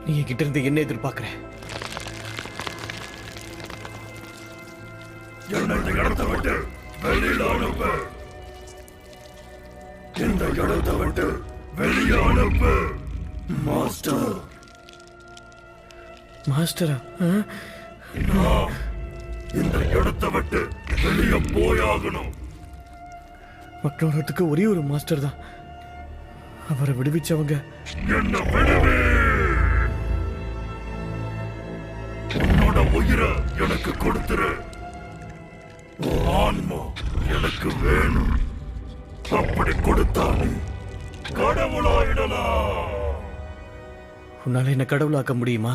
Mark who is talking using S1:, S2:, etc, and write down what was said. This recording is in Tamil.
S1: நீ என்கிட்ட இருந்து என்ன எதிர்பார்க்கிற?
S2: என்னை இந்த இடத்தை விட்டு வெளியில அனுப்பு. இந்த இடத்தை விட்டு வெளியே அனுப்பு மாஸ்டர்.
S1: மாஸ்டரா?
S2: நான் இந்த இடத்தை விட்டு வெளியே போயாகணும்.
S1: மற்றவர்களுக்கு ஒரே ஒரு மாஸ்டர் தான். அவரை விடுவிச்சவங்க
S2: என்ன விடுவே. உன்னோட உயிரை எனக்கு கொடுத்துரு. ஆன்மா எனக்கு வேணும். அப்படி கொடுத்தா நீ கடவுளாயிடலாம்.
S1: உன்னால என்ன கடவுளாக்க முடியுமா?